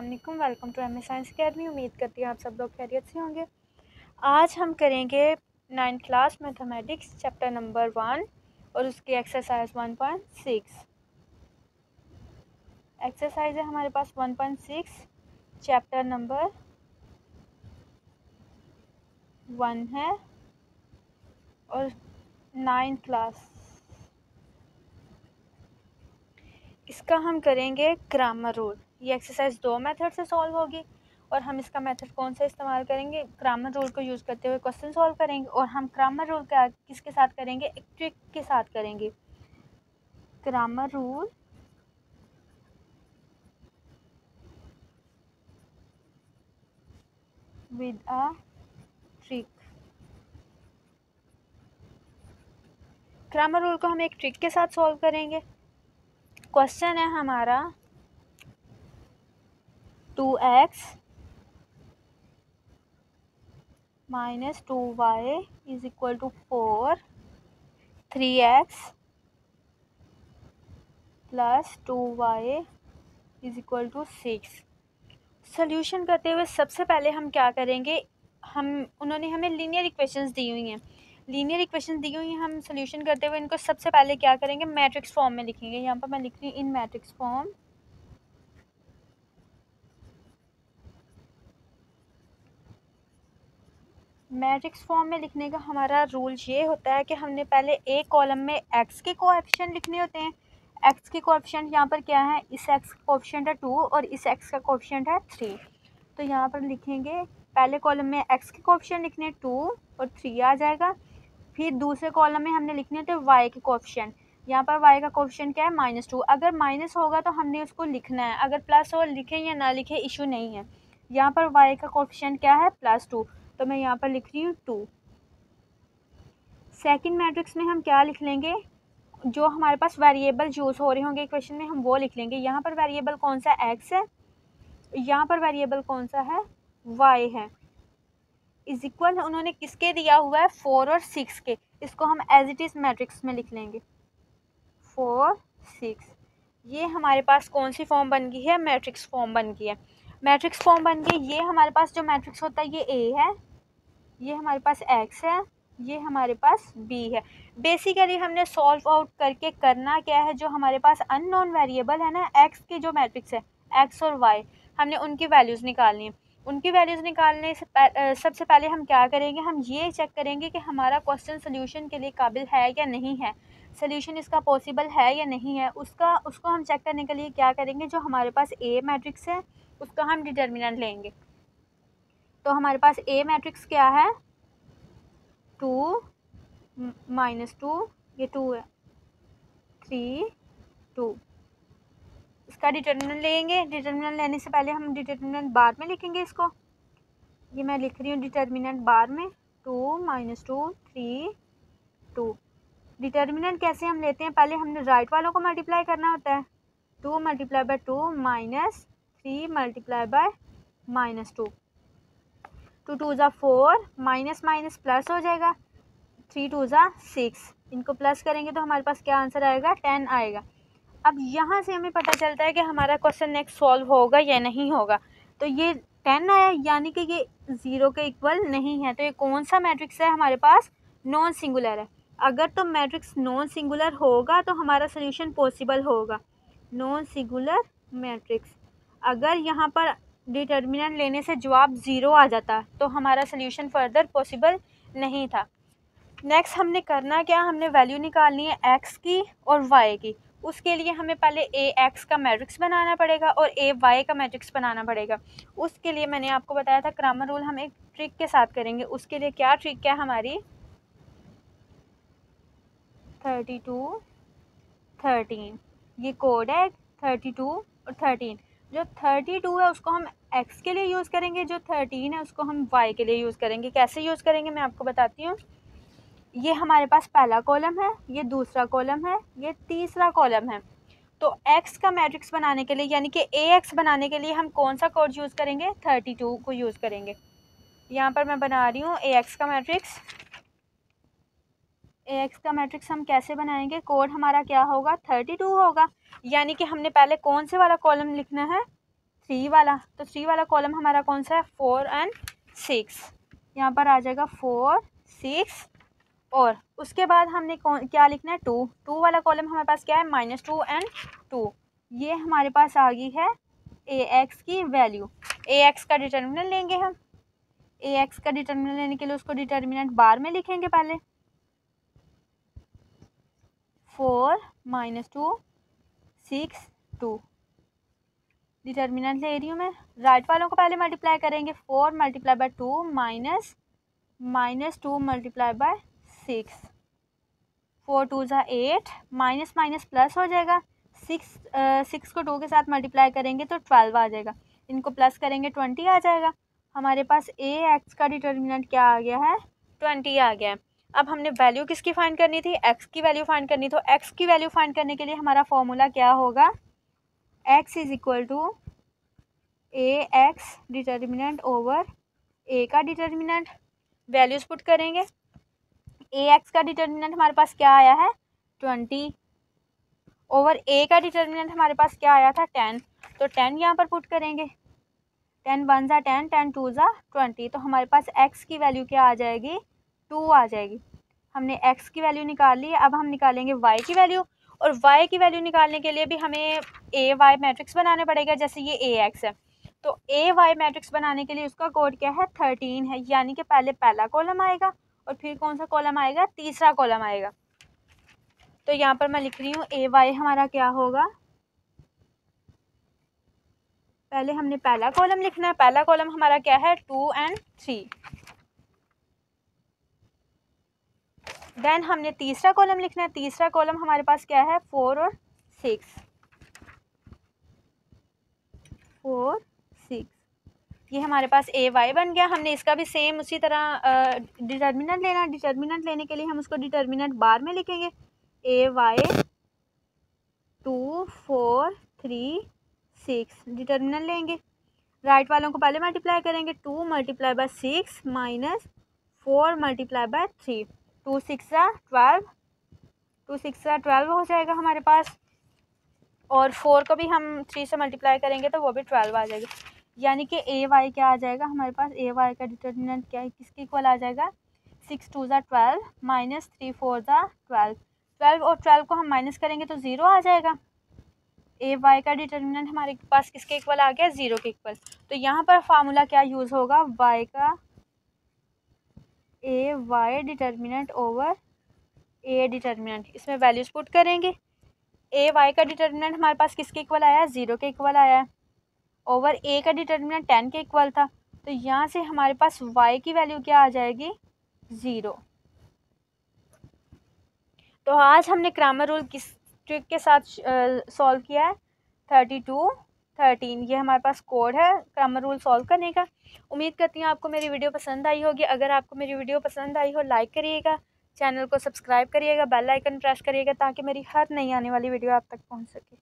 वालेकुम, welcome to M A science academy. उम्मीद करती हूँ आप सब लोग खैरियत से होंगे। आज हम करेंगे 9th class mathematics chapter number 1 और उसकी एक्सरसाइज 1.6। एक्सरसाइज है हमारे पास 1.6, चैप्टर नंबर 1 है और 9th क्लास। इसका हम करेंगे ग्रामर रूल। ये एक्सरसाइज 2 मेथड से सॉल्व होगी और हम इसका मेथड कौन सा इस्तेमाल करेंगे, ग्रामर रूल को यूज़ करते हुए क्वेश्चन सॉल्व करेंगे। और हम ग्रामर रूल का किसके साथ करेंगे, एक ट्रिक के साथ करेंगे। Grammar rule with a trick. Grammar rule को हम एक ट्रिक के साथ सॉल्व करेंगे। क्वेश्चन है हमारा 2x minus 2y is equal to 4, 3x plus 2y is equal to 6। Solution करते हुए सबसे पहले हम क्या करेंगे, उन्होंने हमें लीनियर इक्वेशंस दी हुई हैं। लीनियर इक्वेशंस दी हुई हैं, हम सोल्यूशन करते हुए इनको सबसे पहले क्या करेंगे, मैट्रिक्स फॉर्म में लिखेंगे। यहाँ पर मैं लिख रही हूँ इन मैट्रिक्स फॉर्म। मैट्रिक्स फॉर्म में लिखने का हमारा रूल ये होता है कि हमने पहले एक कॉलम में एक्स के कोएफिशिएंट लिखने होते हैं। एक्स के कोएफिशिएंट यहाँ पर क्या है, इस एक्स का कोएफिशिएंट है 2 और इस एक्स का कोएफिशिएंट है 3। तो यहाँ पर लिखेंगे पहले कॉलम में एक्स के कोएफिशिएंट लिखने 2 और 3 आ जाएगा। फिर दूसरे कॉलम में हमने लिखने होते वाई के कोएफिशिएंट। यहाँ पर वाई का कोएफिशिएंट क्या है, -2। अगर माइनस होगा तो हमने उसको लिखना है, अगर प्लस हो लिखें या ना लिखें इशू नहीं है। यहाँ पर वाई का कोएफिशिएंट क्या है, +2, तो मैं यहाँ पर लिख रही हूँ 2। सेकंड मैट्रिक्स में हम क्या लिख लेंगे, जो हमारे पास वेरिएबल यूज़ हो रहे होंगे इक्वेशन में हम वो लिख लेंगे। यहाँ पर वेरिएबल कौन सा x है, यहाँ पर वेरिएबल कौन सा है, y है। इज इक्वल उन्होंने किसके दिया हुआ है, 4 और 6 के। इसको हम एज इट इज़ मैट्रिक्स में लिख लेंगे 4, 6। ये हमारे पास कौन सी फॉर्म बन गई है, मैट्रिक्स फॉर्म बन गई है। मैट्रिक्स फॉर्म बन गई। ये हमारे पास जो मैट्रिक्स होता है ये A है, ये हमारे पास x है, ये हमारे पास b है। बेसिकली हमने सॉल्व आउट करके करना क्या है, जो हमारे पास अननोन वेरिएबल है ना, x की जो मैट्रिक्स है x और y, हमने उनकी वैल्यूज़ निकालनी है। उनकी वैल्यूज़ निकालने से सबसे पहले हम क्या करेंगे, हम ये चेक करेंगे कि हमारा क्वेश्चन सोल्यूशन के लिए काबिल है या नहीं है, सोल्यूशन इसका पॉसिबल है या नहीं है। उसको हम चेक करने के लिए क्या करेंगे, जो हमारे पास A मैट्रिक्स है उसका हम डिटर्मिनेंट लेंगे। तो हमारे पास A मैट्रिक्स क्या है, 2 -2, ये 2 है, 3 2। इसका डिटर्मिनेंट लेंगे। डिटर्मिनेंट लेने से पहले हम डिटर्मिनेंट बार में लिखेंगे इसको। ये मैं लिख रही हूँ डिटर्मिनेंट बार में 2 -2 3 2। डिटर्मिनेंट कैसे हम लेते हैं, पहले हमने राइट वालों को मल्टीप्लाई करना होता है। 2 × 2 -3 × -2, 2 2 ज़ा 4, माइनस माइनस प्लस हो जाएगा, 3 2 ज़ा 6। इनको प्लस करेंगे तो हमारे पास क्या आंसर आएगा, 10 आएगा। अब यहाँ से हमें पता चलता है कि हमारा क्वेश्चन नेक्स्ट सॉल्व होगा या नहीं होगा। तो ये 10 आया, यानी कि ये 0 के इक्वल नहीं है। तो ये कौन सा मैट्रिक्स है, हमारे पास नॉन सिंगुलर है। अगर तो मैट्रिक्स नॉन सिंगुलर होगा तो हमारा सोल्यूशन पॉसिबल होगा, नॉन सिंगुलर मैट्रिक्स। अगर यहाँ पर डिटर्मिनेंट लेने से जवाब 0 आ जाता तो हमारा सोल्यूशन फर्दर पॉसिबल नहीं था। नेक्स्ट हमने करना क्या, हमने वैल्यू निकालनी है x की और y की। उसके लिए हमें पहले ax का मैट्रिक्स बनाना पड़ेगा और ay का मैट्रिक्स बनाना पड़ेगा। उसके लिए मैंने आपको बताया था ग्रामर रूल हम एक ट्रिक के साथ करेंगे। उसके लिए क्या ट्रिक है हमारी, 32 13, ये कोड है 32 और 13। जो 32 है उसको हम x के लिए यूज़ करेंगे, जो 13 है उसको हम y के लिए यूज़ करेंगे। कैसे यूज़ करेंगे मैं आपको बताती हूँ। ये हमारे पास पहला कॉलम है, ये दूसरा कॉलम है, ये तीसरा कॉलम है। तो x का मैट्रिक्स बनाने के लिए यानी कि ax बनाने के लिए हम कौन सा कोड यूज़ करेंगे, 32 को यूज़ करेंगे। यहाँ पर मैं बना रही हूँ ax का मैट्रिक्स। ax का मैट्रिक्स हम कैसे बनाएंगे, कोड हमारा क्या होगा, 32 होगा। यानी कि हमने पहले कौन से वाला कॉलम लिखना है, 3 वाला, तो 3 वाला कॉलम हमारा कौन सा है, 4 एंड 6। यहाँ पर आ जाएगा 4 6, और उसके बाद हमने क्या लिखना है, 2। 2 वाला कॉलम हमारे पास क्या है, -2 एंड 2। ये हमारे पास आ गई है ax की वैल्यू। ax का डिटर्मिनेंट लेंगे हम। ax का डिटर्मिनेंट लेने के लिए उसको डिटर्मिनेंट बार में लिखेंगे पहले। 4 -2 6 2 डिटर्मिनेंट ले रही हूँ मैं। राइट वालों को पहले मल्टीप्लाई करेंगे, 4 multiply by 2 minus 2 multiply by 6, 4 2 ज़ा 8, माइनस माइनस प्लस हो जाएगा। 6 को 2 के साथ मल्टीप्लाई करेंगे तो 12 आ जाएगा, इनको प्लस करेंगे 20 आ जाएगा। हमारे पास ax का डिटर्मिनेंट क्या आ गया है, 20 आ गया है। अब हमने वैल्यू किसकी फाइंड करनी थी, x की वैल्यू फाइंड करनी। तो x की वैल्यू फाइंड करने के लिए हमारा फॉर्मूला क्या होगा, x is equal to ax determinant over a का डिटर्मिनेंट। वैल्यूज पुट करेंगे। ax का डिटर्मिनेंट हमारे पास क्या आया है, 20, ओवर a का डिटर्मिनेंट हमारे पास क्या आया था, 10। तो 10 यहाँ पर पुट करेंगे, 10 1 ज़ा 10, 10 2 ज़ा 20। तो हमारे पास x की वैल्यू क्या आ जाएगी, 2 आ जाएगी। हमने x की वैल्यू निकाल ली। अब हम निकालेंगे y की वैल्यू, और y की वैल्यू निकालने के लिए भी हमें a y मैट्रिक्स बनाना पड़ेगा। जैसे ये ax है, तो a y मैट्रिक्स बनाने के लिए उसका कोड क्या है, 13 है। यानी कि पहले पहला कॉलम आएगा और फिर कौन सा कॉलम आएगा, तीसरा कॉलम आएगा। तो यहाँ पर मैं लिख रही हूँ ए वाई हमारा क्या होगा, पहले हमने पहला कॉलम लिखना है। पहला कॉलम हमारा क्या है, 2 एंड 3। देन हमने तीसरा कॉलम लिखना है। तीसरा कॉलम हमारे पास क्या है, 4 और 6, 4 6। ये हमारे पास ए वाई बन गया। हमने इसका भी सेम उसी तरह डिटर्मिनेंट लेना। डिटर्मिनेंट लेने के लिए हम उसको डिटर्मिनेंट बार में लिखेंगे, ए वाई 2 4 3 6 डिटर्मिनेंट लेंगे। राइट वालों को पहले मल्टीप्लाई करेंगे, 2 multiply by 6 minus 4 multiply by 3, 2 6 12, 2 6 12 हो जाएगा हमारे पास। और 4 को भी हम 3 से मल्टीप्लाई करेंगे तो वो भी 12 आ जाएगा। यानी कि ए वाई क्या आ जाएगा हमारे पास, ए वाई का डिटर्मिनेंट क्या है, किसके इक्वल आ जाएगा, 6 2 12 माइनस 3 4 12। 12 और 12 को हम माइनस करेंगे तो 0 आ जाएगा। ए वाई का डिटर्मिनेंट हमारे पास किसके इक्वल आ गया, 0 के इक्वल। तो यहाँ पर फार्मूला क्या यूज़ होगा, वाई का A Y determinant over A determinant. इसमें वैल्यूज पुट करेंगे। ए वाई का डिटर्मिनेंट हमारे पास किसके इक्वल आया है, 0 के इक्वल आया है, ओवर ए का डिटर्मिनेंट 10 के इक्वल था। तो यहाँ से हमारे पास y की वैल्यू क्या आ जाएगी, 0। तो आज हमने ग्रामर रूल किस ट्रिक के साथ सॉल्व किया है, 32 13। ये हमारे पास कोड है ग्रामर रूल सॉल्व करने का। उम्मीद करती हूँ आपको मेरी वीडियो पसंद आई होगी। अगर आपको मेरी वीडियो पसंद आई हो, लाइक करिएगा, चैनल को सब्सक्राइब करिएगा, बेल आइकन प्रेस करिएगा ताकि मेरी हर नई आने वाली वीडियो आप तक पहुँच सके।